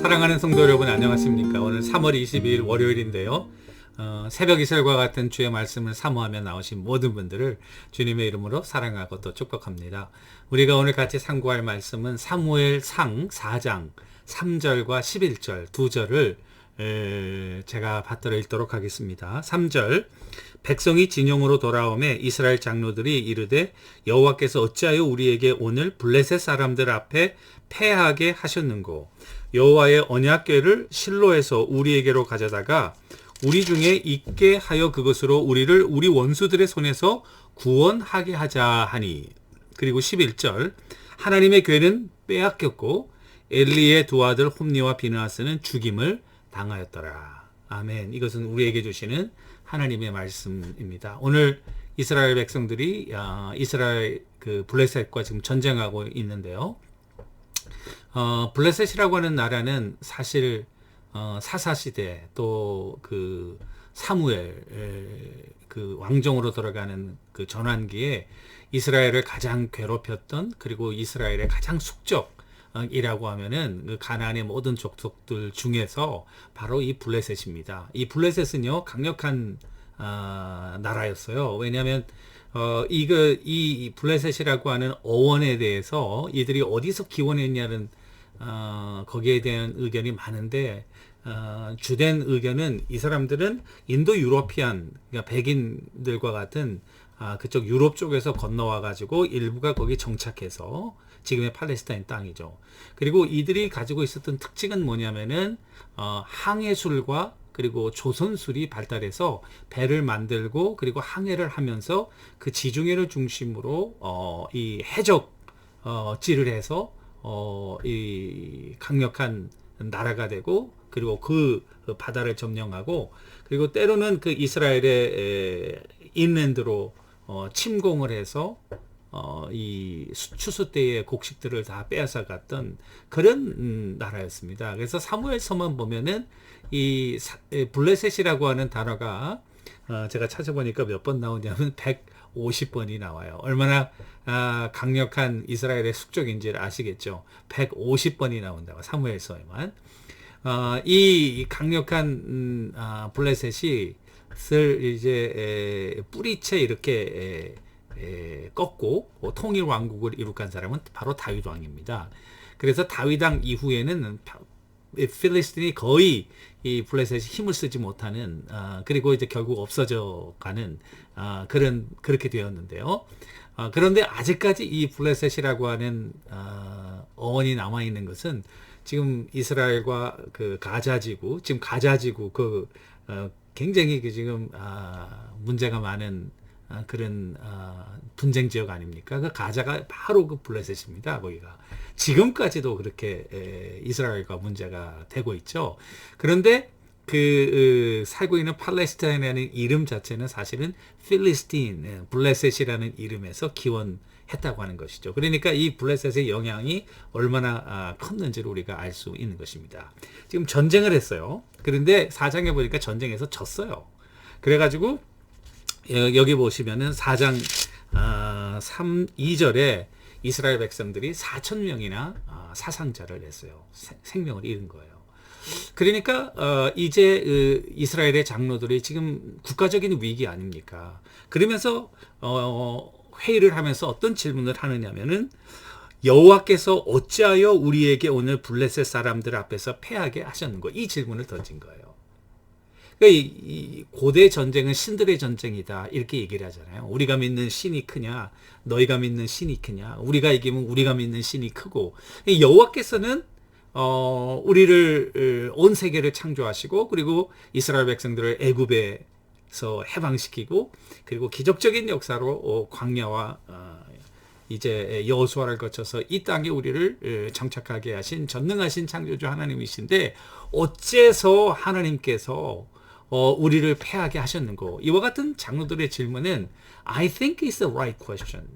사랑하는 성도 여러분, 안녕하십니까? 오늘 3월 22일 월요일인데요. 새벽 이슬과 같은 주의 말씀을 사모하며 나오신 모든 분들을 주님의 이름으로 사랑하고 또 축복합니다. 우리가 오늘 같이 상고할 말씀은 사무엘상 4장 3절과 11절 두 절을 제가 받들어 읽도록 하겠습니다. 3절, 백성이 진영으로 돌아오매 이스라엘 장로들이 이르되 여호와께서 어찌하여 우리에게 오늘 블레셋 사람들 앞에 패하게 하셨는고, 여호와의 언약궤를 실로에서 우리에게로 가져다가 우리 중에 있게 하여 그것으로 우리를 우리 원수들의 손에서 구원하게 하자 하니. 그리고 11절, 하나님의 궤는 빼앗겼고 엘리의 두 아들 홈니와 비느하스는 죽임을 당하였더라. 아멘. 이것은 우리에게 주시는 하나님의 말씀입니다. 오늘 이스라엘 백성들이 이스라엘 블레셋과 지금 전쟁하고 있는데요. 블레셋이라고 하는 나라는 사실 사사시대 또 사무엘 왕정으로 돌아가는 그 전환기에 이스라엘을 가장 괴롭혔던, 그리고 이스라엘의 가장 숙적이라고 하면은 그 가나안의 모든 족속들 중에서 바로 이 블레셋입니다. 이 블레셋은요 강력한 나라였어요. 왜냐하면 이 블레셋이라고 하는 어원에 대해서 이들이 어디서 기원했냐는 거기에 대한 의견이 많은데, 주된 의견은 이 사람들은 인도 유로피안, 그러니까 백인들과 같은 그쪽 유럽 쪽에서 건너와 가지고 일부가 거기 정착해서 지금의 팔레스타인 땅이죠. 그리고 이들이 가지고 있었던 특징은 뭐냐면은 항해술과 그리고 조선술이 발달해서 배를 만들고 그리고 항해를 하면서 그 지중해를 중심으로 이 해적질을 해서 이 강력한 나라가 되고, 그리고 그 바다를 점령하고, 그리고 때로는 그 이스라엘의 인랜드로 침공을 해서 이 추수 때의 곡식들을 다 빼앗아 갔던 그런 나라였습니다. 그래서 사무엘서만 보면은 이 블레셋이라고 하는 단어가 제가 찾아보니까 몇 번 나오냐면 150번이 나와요. 얼마나 강력한 이스라엘의 숙적인지를 아시겠죠. 150번이 나온다고, 사무엘서에만. 이 강력한 블레셋이 이제 뿌리채 이렇게 꺾고 통일 왕국을 이룩한 사람은 바로 다윗 왕입니다. 그래서 다윗 왕 이후에는 필리스틴이 거의 이 블레셋이 힘을 쓰지 못하는, 그리고 이제 결국 없어져 가는 그렇게 되었는데요. 그런데 아직까지 이 블레셋이라고 하는 어원이 남아 있는 것은 지금 이스라엘과 그 가자지구, 지금 가자지구 굉장히 지금 문제가 많은 그런 분쟁 지역 아닙니까? 그 가자가 바로 그 블레셋입니다. 거기가 지금까지도 그렇게 이스라엘과 문제가 되고 있죠. 그런데 살고 있는 팔레스타인이라는 이름 자체는 사실은 필리스틴, 블레셋이라는 이름에서 기원했다고 하는 것이죠. 그러니까 이 블레셋의 영향이 얼마나 컸는지를 우리가 알 수 있는 것입니다. 지금 전쟁을 했어요. 그런데 4장에 보니까 전쟁에서 졌어요. 그래가지고 여기 보시면은 4장 2절에 이스라엘 백성들이 4,000명이나 사상자를 냈어요. 생명을 잃은 거예요. 그러니까 이제 이스라엘의 장로들이 지금 국가적인 위기 아닙니까? 그러면서 회의를 하면서 어떤 질문을 하느냐면은, 여호와께서 어찌하여 우리에게 오늘 블레셋 사람들 앞에서 패하게 하셨는가, 이 질문을 던진 거예요. 그러니까 이 고대 전쟁은 신들의 전쟁이다, 이렇게 얘기를 하잖아요. 우리가 믿는 신이 크냐, 너희가 믿는 신이 크냐, 우리가 이기면 우리가 믿는 신이 크고, 여호와께서는 우리를 온 세계를 창조하시고, 그리고 이스라엘 백성들을 애굽에서 해방시키고, 그리고 기적적인 역사로 광야와 이제 여호수아를 거쳐서 이 땅에 우리를 정착하게 하신 전능하신 창조주 하나님이신데, 어째서 하나님께서 우리를 패하게 하셨는고? 이와 같은 장로들의 질문은 I think it's the right question.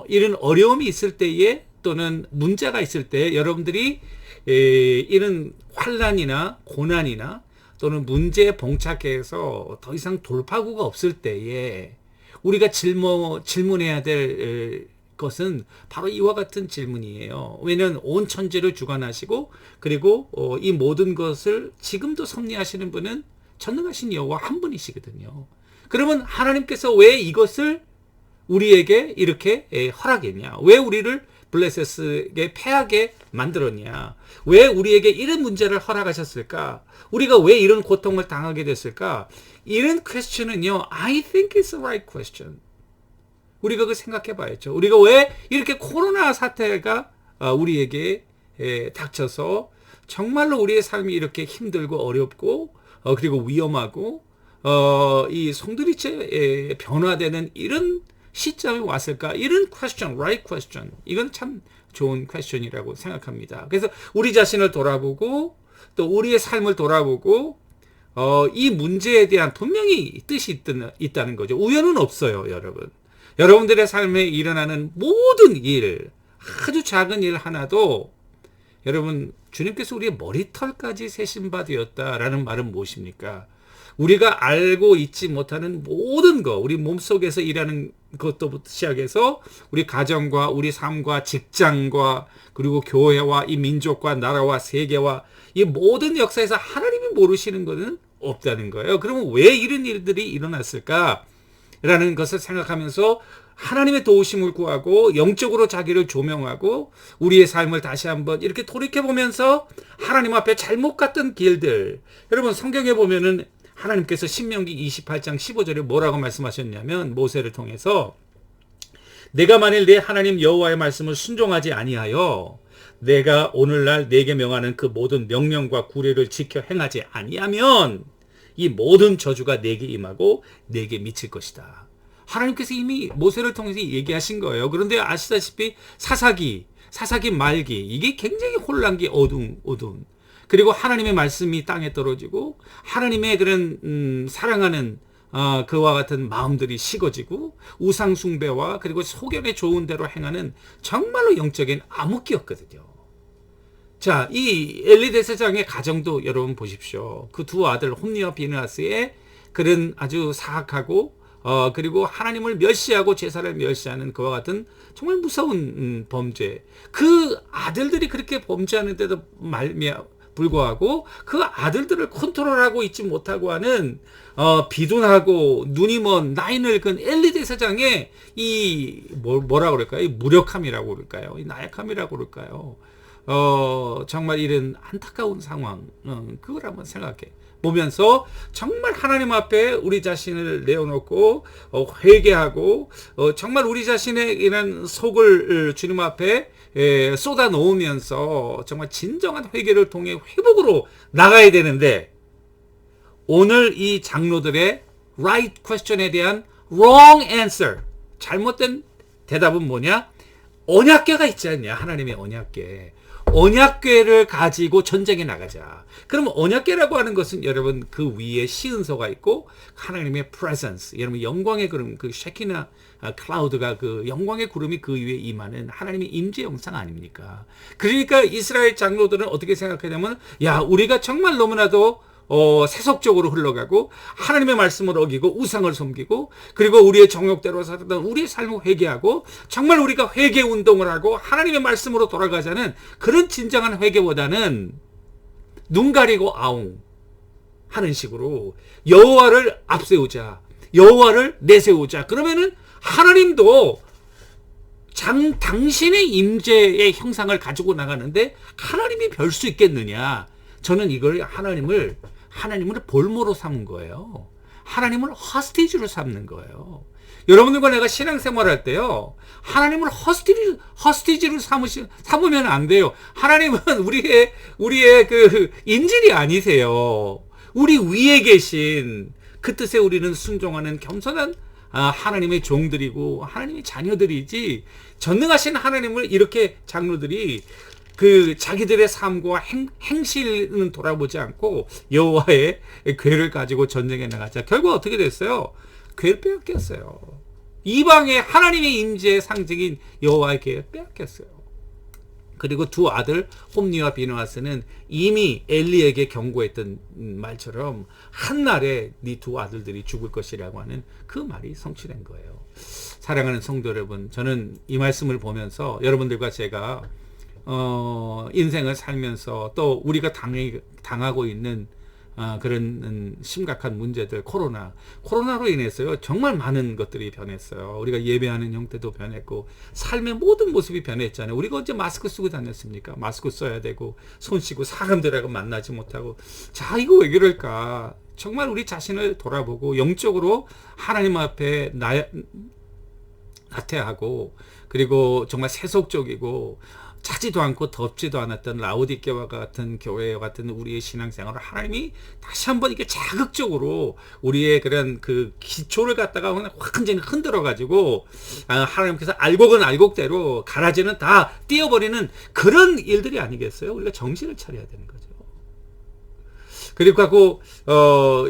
이런 어려움이 있을 때에, 또는 문제가 있을 때, 여러분들이 이런 환난이나 고난이나 또는 문제에 봉착해서 더 이상 돌파구가 없을 때에 우리가 질문해야 될 것은 바로 이와 같은 질문이에요. 왜냐하면 온 천지를 주관하시고 그리고 이 모든 것을 지금도 섭리하시는 분은 전능하신 여호와 한 분이시거든요. 그러면 하나님께서 왜 이것을 우리에게 이렇게 허락했냐? 왜 우리를 블레셋에게 패하게 만들었냐? 왜 우리에게 이런 문제를 허락하셨을까? 우리가 왜 이런 고통을 당하게 됐을까? 이런 퀘스천은요, I think it's the right question. 우리가 그 생각해 봐야죠. 우리가 왜 이렇게 코로나 사태가 우리에게 닥쳐서 정말로 우리의 삶이 이렇게 힘들고 어렵고 그리고 위험하고 이 송두리째 변화되는 이런 시점이 왔을까? 이런 question, right question. 이건 참 좋은 퀘스천이라고 생각합니다. 그래서 우리 자신을 돌아보고 또 우리의 삶을 돌아보고 이 문제에 대한 분명히 뜻이 있다는 거죠. 우연은 없어요, 여러분. 여러분들의 삶에 일어나는 모든 일, 아주 작은 일 하나도 여러분, 주님께서 우리의 머리털까지 세신 바 되었다라는 말은 무엇입니까? 우리가 알고 있지 못하는 모든 것, 우리 몸속에서 일하는 것부터 시작해서 우리 가정과 우리 삶과 직장과 그리고 교회와 이 민족과 나라와 세계와 이 모든 역사에서 하나님이 모르시는 것은 없다는 거예요. 그러면 왜 이런 일들이 일어났을까? 라는 것을 생각하면서 하나님의 도우심을 구하고 영적으로 자기를 조명하고 우리의 삶을 다시 한번 이렇게 돌이켜보면서 하나님 앞에 잘못 갔던 길들, 여러분 성경에 보면은 하나님께서 신명기 28장 15절에 뭐라고 말씀하셨냐면 모세를 통해서 내가 만일 내 하나님 여호와의 말씀을 순종하지 아니하여 내가 오늘날 내게 명하는 그 모든 명령과 구례를 지켜 행하지 아니하면 이 모든 저주가 내게 임하고 내게 미칠 것이다. 하나님께서 이미 모세를 통해서 얘기하신 거예요. 그런데 아시다시피 사사기 말기 이게 굉장히 혼란기 어두운 그리고 하나님의 말씀이 땅에 떨어지고 하나님의 그런 사랑하는 그와 같은 마음들이 식어지고 우상 숭배와 그리고 소견에 좋은 대로 행하는 정말로 영적인 암흑기였거든요. 자, 이 엘리 대제사장의 가정도 여러분 보십시오. 그 두 아들 홈니와 비느하스의 그런 아주 사악하고 그리고 하나님을 멸시하고 제사를 멸시하는 그와 같은 정말 무서운 범죄. 그 아들들이 그렇게 범죄하는데도 불구하고 그 아들들을 컨트롤하고 있지 못하고 하는 비둔하고 눈이 먼 나이 늙은 엘리 대제사장의 이 뭐라고 그럴까요? 이 무력함이라고 그럴까요? 이 나약함이라고 그럴까요? 정말 이런 안타까운 상황, 그걸 한번 생각해 보면서 정말 하나님 앞에 우리 자신을 내어놓고 회개하고 정말 우리 자신의 이런 속을 주님 앞에 쏟아 놓으면서 정말 진정한 회개를 통해 회복으로 나가야 되는데 오늘 이 장로들의 right question에 대한 wrong answer, 잘못된 대답은 뭐냐? 언약궤가 있지 않냐? 하나님의 언약궤. 언약궤를 가지고 전쟁에 나가자. 그러면 언약궤라고 하는 것은 여러분 그 위에 시은소가 있고 하나님의 presence, 여러분 영광의 구름, 그 쉐키나 클라우드가 그 영광의 구름이 그 위에 임하는 하나님의 임재 영상 아닙니까? 그러니까 이스라엘 장로들은 어떻게 생각하냐면 야, 우리가 정말 너무나도 세속적으로 흘러가고 하나님의 말씀을 어기고 우상을 섬기고 그리고 우리의 정욕대로 살았던 우리의 삶을 회개하고 정말 우리가 회개 운동을 하고 하나님의 말씀으로 돌아가자는 그런 진정한 회개보다는 눈 가리고 아웅 하는 식으로 여호와를 앞세우자, 여호와를 내세우자. 그러면은 하나님도 당신의 임재의 형상을 가지고 나가는데 하나님이 별 수 있겠느냐? 저는 이걸 하나님을 볼모로 삼은 거예요. 하나님을 허스티지로 삼는 거예요. 여러분들과 내가 신앙생활 할 때요, 하나님을 허스티지로 삼으면 안 돼요. 하나님은 우리의 그 인질이 아니세요. 우리 위에 계신 그 뜻에 우리는 순종하는 겸손한 하나님의 종들이고 하나님의 자녀들이지, 전능하신 하나님을 이렇게 장로들이 그 자기들의 삶과 행실은 돌아보지 않고 여호와의 궤를 가지고 전쟁에 나가자. 결국 어떻게 됐어요? 궤를 빼앗겼어요. 이방의 하나님의 임재의 상징인 여호와의 궤를 빼앗겼어요. 그리고 두 아들 홈니와 비느하스는 이미 엘리에게 경고했던 말처럼 한날에 네 두 아들들이 죽을 것이라고 하는 그 말이 성취된 거예요. 사랑하는 성도 여러분, 저는 이 말씀을 보면서 여러분들과 제가 인생을 살면서 또 우리가 당하고 있는 그런 심각한 문제들, 코로나로 인해서요 정말 많은 것들이 변했어요. 우리가 예배하는 형태도 변했고 삶의 모든 모습이 변했잖아요. 우리가 언제 마스크 쓰고 다녔습니까? 마스크 써야 되고 손 씻고 사람들하고 만나지 못하고. 자, 이거 왜 그럴까? 정말 우리 자신을 돌아보고 영적으로 하나님 앞에 나태하고, 그리고 정말 세속적이고 차지도 않고 덥지도 않았던 라오디게와 같은 교회와 같은 우리의 신앙생활을 하나님이 다시 한번 이게 자극적으로 우리의 그런 그 기초를 갖다가 완전히 흔들어 가지고 하나님께서 알곡은 알곡대로 가라지는 다 띄어버리는 그런 일들이 아니겠어요? 우리가 정신을 차려야 되는 거죠. 그리고 하고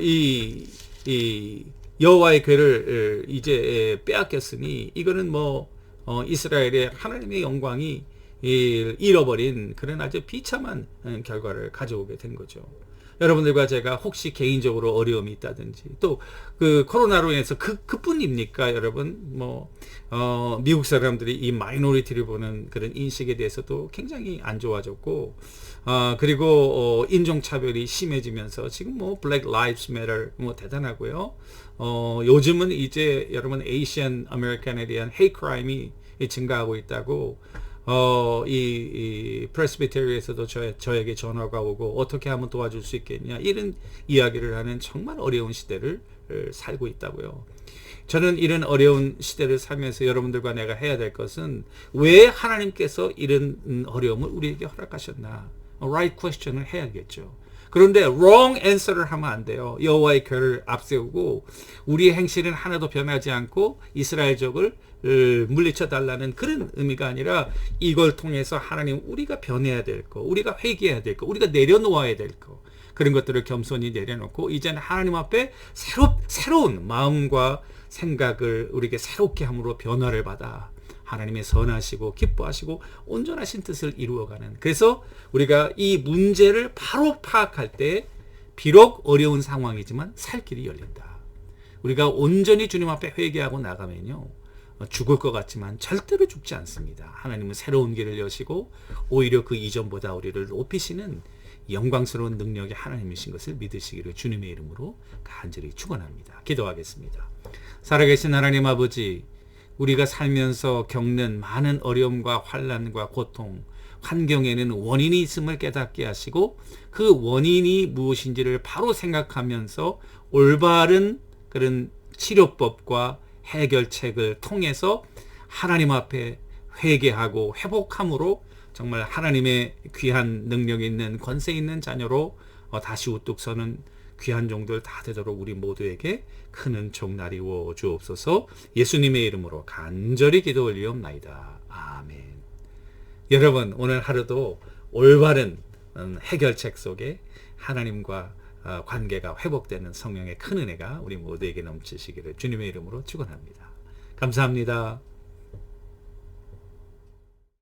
이 여호와의 궤를 이제 빼앗겼으니 이거는 이스라엘의 하나님의 영광이 잃어버린 그런 아주 비참한 결과를 가져오게 된 거죠. 여러분들과 제가 혹시 개인적으로 어려움이 있다든지 또 그 코로나로 인해서 그뿐입니까? 여러분 미국 사람들이 이 마이너리티를 보는 그런 인식에 대해서도 굉장히 안 좋아졌고 그리고 인종차별이 심해지면서 지금 Black Lives Matter 대단하고요. 요즘은 이제 여러분 에이시안 아메리칸에 대한 헤이 크라임이 증가하고 있다고 이 프레스비테리에서도 저에게 전화가 오고 어떻게 하면 도와줄 수 있겠냐 이런 이야기를 하는 정말 어려운 시대를 살고 있다고요. 저는 이런 어려운 시대를 살면서 여러분들과 내가 해야 될 것은 왜 하나님께서 이런 어려움을 우리에게 허락하셨나? right question을 해야겠죠. 그런데 wrong answer를 하면 안 돼요. 여호와의 궤를 앞세우고 우리의 행실은 하나도 변하지 않고 이스라엘족을 물리쳐 달라는 그런 의미가 아니라 이걸 통해서 하나님 우리가 변해야 될 거, 우리가 회개해야 될 거, 우리가 내려놓아야 될 거, 그런 것들을 겸손히 내려놓고 이제는 하나님 앞에 새로운 마음과 생각을 우리에게 새롭게 함으로 변화를 받아 하나님의 선하시고 기뻐하시고 온전하신 뜻을 이루어가는, 그래서 우리가 이 문제를 바로 파악할 때 비록 어려운 상황이지만 살 길이 열린다. 우리가 온전히 주님 앞에 회개하고 나가면요 죽을 것 같지만 절대로 죽지 않습니다. 하나님은 새로운 길을 여시고 오히려 그 이전보다 우리를 높이시는 영광스러운 능력의 하나님이신 것을 믿으시기를 주님의 이름으로 간절히 축원합니다. 기도하겠습니다. 살아계신 하나님 아버지, 우리가 살면서 겪는 많은 어려움과 환난과 고통, 환경에는 원인이 있음을 깨닫게 하시고 그 원인이 무엇인지를 바로 생각하면서 올바른 그런 치료법과 해결책을 통해서 하나님 앞에 회개하고 회복함으로 정말 하나님의 귀한 능력 있는 권세 있는 자녀로 다시 우뚝 서는 귀한 종들 다 되도록 우리 모두에게 큰 은총 나리워 주옵소서. 예수님의 이름으로 간절히 기도 올리옵나이다. 아멘. 여러분, 오늘 하루도 올바른 해결책 속에 하나님과 관계가 회복되는 성령의 큰 은혜가 우리 모두에게 넘치시기를 주님의 이름으로 축원합니다. 감사합니다.